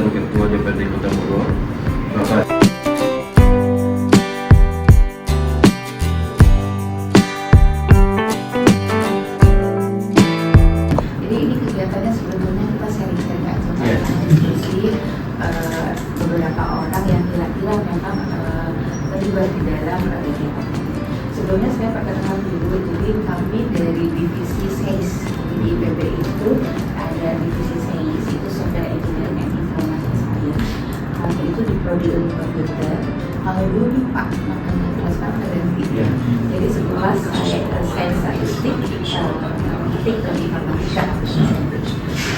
dan Ketua DPRD Kota Bogor, Bapak. Jadi ini kegiatannya sebetulnya kita sharing-sharing aja, diskusi beberapa orang yang kira-kira memang terlibat di dalam kegiatan ini. Sebelumnya saya perkenalkan dulu, jadi kami dari divisi SAIS di IPB itu ada divisi SAIS itu Software Engineering and Information Science. Kami itu di Prodi Ilmu Komputer. Kalau dulu nih Pak, makanya jelaskan berhenti. Jadi setelah saya statistik, ketik dan informatika.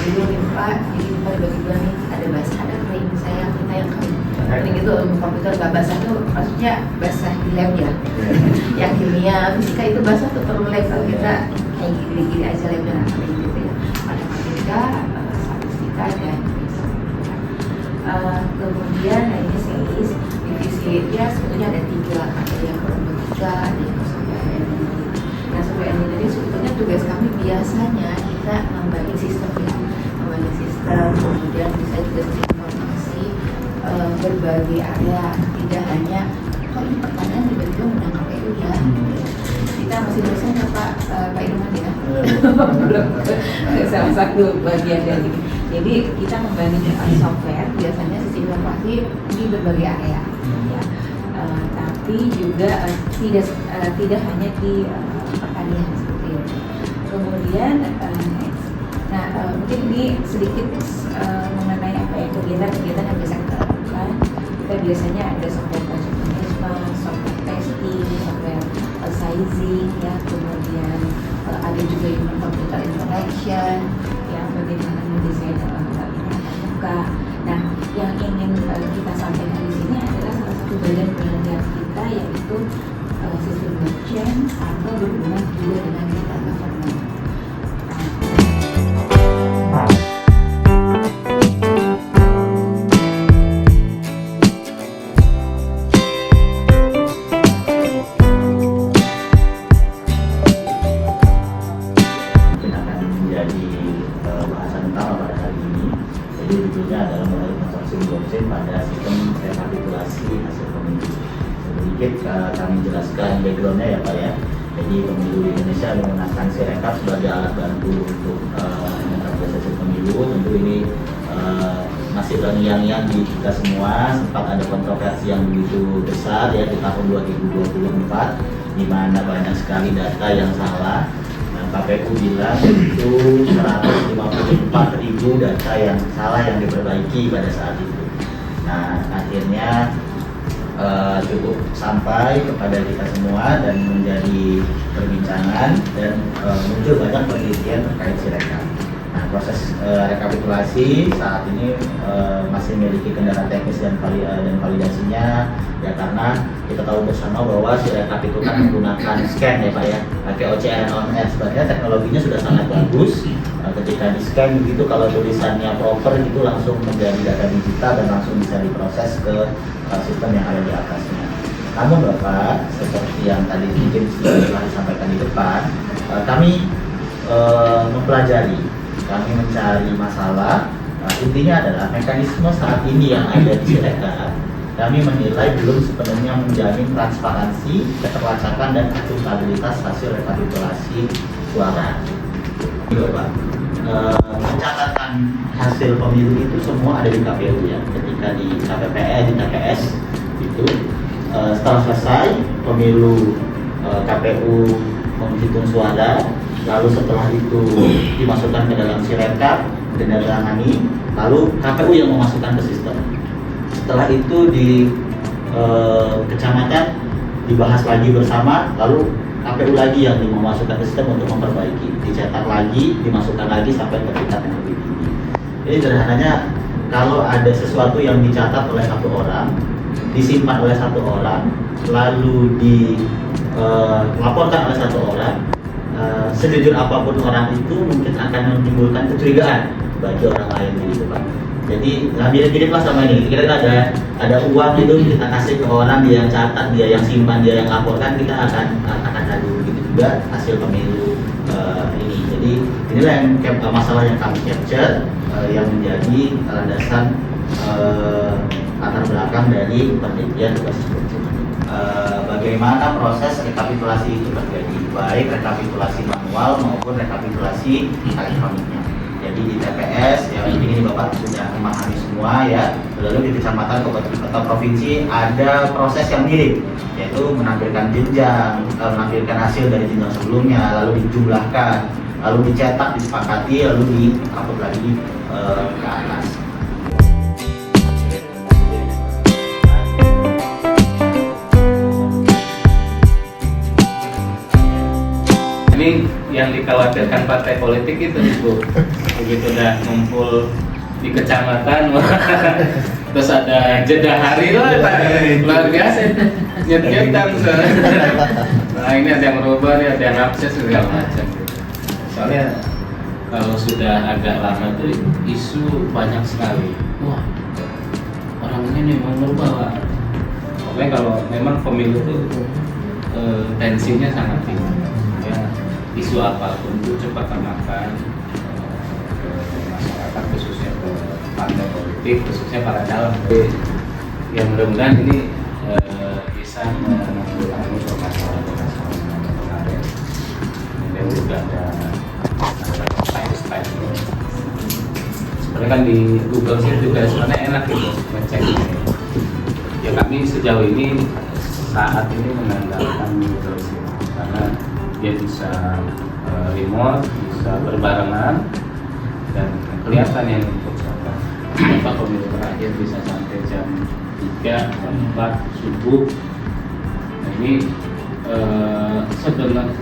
Jadi Pak, jadi tiba-tiba nih ada bahasa, ada klaim saya kita yang kering itu ilmu komputer, gak bahasa itu maksudnya bahasa di lab ya. Yang kimia, fisika itu bahasa tuh perlu lab, kalau kita kayak gini-gini aja lab dan apa gitu ya. Matematika, statistika dan informatika. Kemudian ini SAIS, divisi ya sebetulnya ada 3, ada yang robotika, ada yang software engineering. Nah software engineering sebetulnya tugas kami biasanya kita membangun sistem ya, membangun sistem, kemudian bisa juga informasi berbagai area, tidak hanya kok ini pertanyaan tiba-tiba menang KPU ya. Kita masih dosen ya Pak Irman ya, belum salah satu bagian dari. Jadi kita membangun software biasanya sistem informasi di berbagai area ya. Tapi juga tidak hanya di pertanian seperti itu. Kemudian mungkin ini sedikit mengenai apa yang kegiatan yang bisa kita lakukan. Kita biasanya ada software project management, software testing, software sizing ya, kemudian ada juga human computer interaction ya, bagaimana mendesain muka. Nah, yang ingin kita sampaikan di sini adalah salah satu bagian penelitian kita, yaitu sistem blockchain atau berhubungan juga dengan data government. Adalah melalui konsorsium blockchain pada sistem rekapitulasi hasil pemilu. Sedikit kami jelaskan backgroundnya ya Pak ya. Jadi pemilu di Indonesia menggunakan Sirekap sebagai alat bantu untuk mengakses hasil pemilu. Tentu ini masih terngiang-ngiang di kita semua. Sempat ada kontroversi yang begitu besar ya di tahun 2024, di mana banyak sekali data yang salah. KPU bilang itu 154.000 data yang salah yang diperbaiki pada saat itu. Nah, akhirnya cukup sampai kepada kita semua dan menjadi perbincangan dan muncul banyak penelitian terkait Sirekap. Nah, proses rekapitulasi saat ini masih memiliki kendala teknis dan validasinya ya, karena kita tahu bersama bahwa Sirekap itu kan menggunakan scan ya Pak ya, pakai OCR dan OMR. Sebenarnya teknologinya sudah sangat bagus. Ketika di scan begitu, kalau tulisannya proper gitu langsung menjadi data digital dan langsung bisa diproses ke sistem yang ada di atasnya. Namun Bapak, seperti yang tadi mungkin telah disampaikan di depan, kami mempelajari, kami mencari masalah. Intinya adalah mekanisme saat ini yang ada di Sirekap, kami menilai belum sepenuhnya menjamin transparansi, keterlacakan dan akuntabilitas hasil rekapitulasi suara. Pak, mencatatkan hasil pemilu itu semua ada di KPU ya. Ketika di KPPS, di TPS itu setelah selesai pemilu, KPU menghitung suara, lalu setelah itu dimasukkan ke dalam Sirekap, ditandatangani, lalu KPU yang memasukkan ke sistem. Setelah itu di kecamatan dibahas lagi bersama, lalu KPU lagi yang memasukkan ke sistem untuk memperbaiki, dicetak lagi, dimasukkan lagi sampai ke tingkat yang lebih tinggi. Jadi sederhananya, kalau ada sesuatu yang dicatat oleh satu orang, disimpan oleh satu orang, lalu dilaporkan oleh satu orang, sejujur apapun orang itu mungkin akan menimbulkan kecurigaan bagi orang lain begitu Pak. Jadi mirip-miriplah sama ini. Kita ada uang itu kita kasih ke orang, dia yang catat, dia yang simpan, dia yang laporkan, kita akan adu. Begitu juga hasil pemilu ini. Jadi inilah yang masalah yang kami capture. yang menjadi landasan latar belakang dari penelitian tugas tersebut. Bagaimana proses rekapitulasi itu terjadi, baik rekapitulasi manual maupun rekapitulasi elektroniknya. Jadi di TPS yang ini Bapak sudah memahami semua ya. Lalu di kecamatan atau provinsi ada proses yang mirip, yaitu menampilkan jenjang, menampilkan hasil dari jenjang sebelumnya, lalu dijumlahkan, lalu dicetak, disepakati, lalu diupload lagi ke atas. Ini yang dikhawatirkan partai politik itu Bu, begitu udah ngumpul di kecamatan terus ada jeda hari loh, luar biasa nyet-nyetan. Nah ini ada yang merubah nih, ada yang akses segala macam gitu. Soalnya kalau sudah agak lama tuh isu banyak sekali. Wah orang ini nih mau merubah. Pokoknya kalau memang pemilu tuh tensinya sangat tinggi. Ya, isu apapun itu cepat termakan ke masyarakat, khususnya ke partai politik, khususnya para calon. Ya mudah-mudahan ini bisa menanggulangi permasalahan-permasalahan yang kemarin. Kemudian juga ada style. Sebenarnya kan di Google Sheet juga sebenarnya enak gitu ngecek ini. Ya kami sejauh ini saat ini mengandalkan Google Sheet karena dia bisa remote, bisa berbarengan, dan kelihatan yang untuk siapa pemilu terakhir bisa sampai jam 3, jam 4 subuh. Nah ini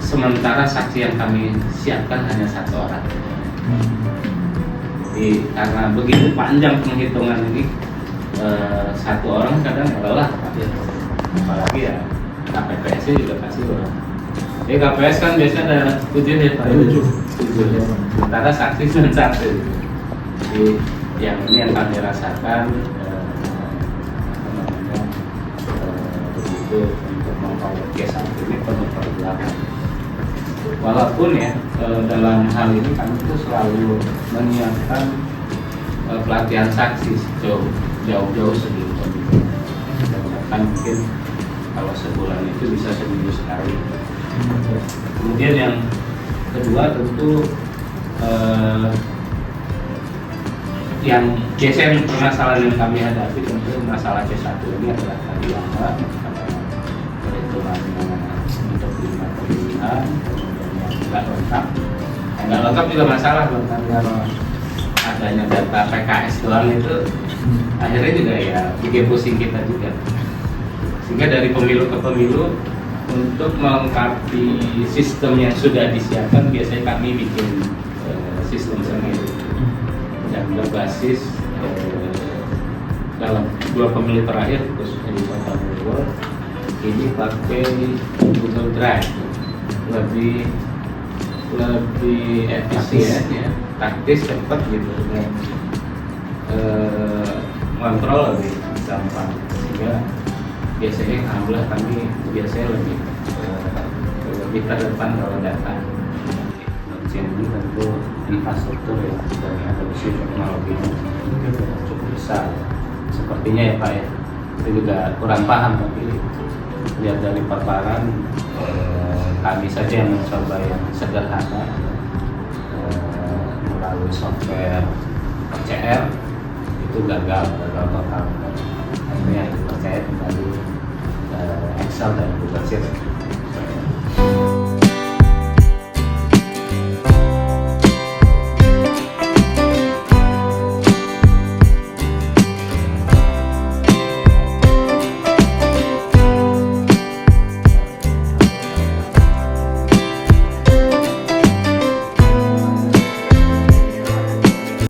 sementara saksi yang kami siapkan hanya 1 orang. Jadi karena begitu panjang penghitungan ini, 1 orang kadang lelah, apalagi ya KPPS juga pasti orang. Jadi KPS kan biasanya ada 7 ya Pak. 7 ya. Sementara saksi cuma 1. Jadi yang ini yang kami rasakan begitu untuk memperoleh case ini penuh perjuangan. Walaupun ya dalam hal ini kami itu selalu menyiapkan pelatihan saksi jauh-jauh sebelum pemilu. Kan mungkin kalau sebulan itu bisa seminggu sekali. Kemudian yang kedua tentu yang biasanya permasalahan yang kami hadapi tentu masalah C1 ini adalah tadi lama perhitungan untuk 5 pemilihan, kemudian yang nggak lengkap juga masalah kalau adanya data PKS doang itu akhirnya juga ya bikin pusing kita juga. Sehingga dari pemilu ke pemilu untuk melengkapi sistem yang sudah disiapkan biasanya kami bikin sistem sendiri yang berbasis dalam 2 pemilu terakhir khususnya di Kota Bogor ini pakai Google Drive, lebih efisien ya, taktis, cepat gitu, dan kontrol lebih gampang. Sehingga biasanya alhamdulillah kami biasanya lebih terdepan kalau data. Blockchain ini tentu infrastruktur ya, dari adopsi teknologinya cukup besar. Sepertinya ya Pak ya, itu juga kurang paham, tapi lihat dari paparan kami saja yang mencoba yang sederhana melalui software PCR itu gagal total. Akhirnya dipercaya kembali Excel dan Google Sheet.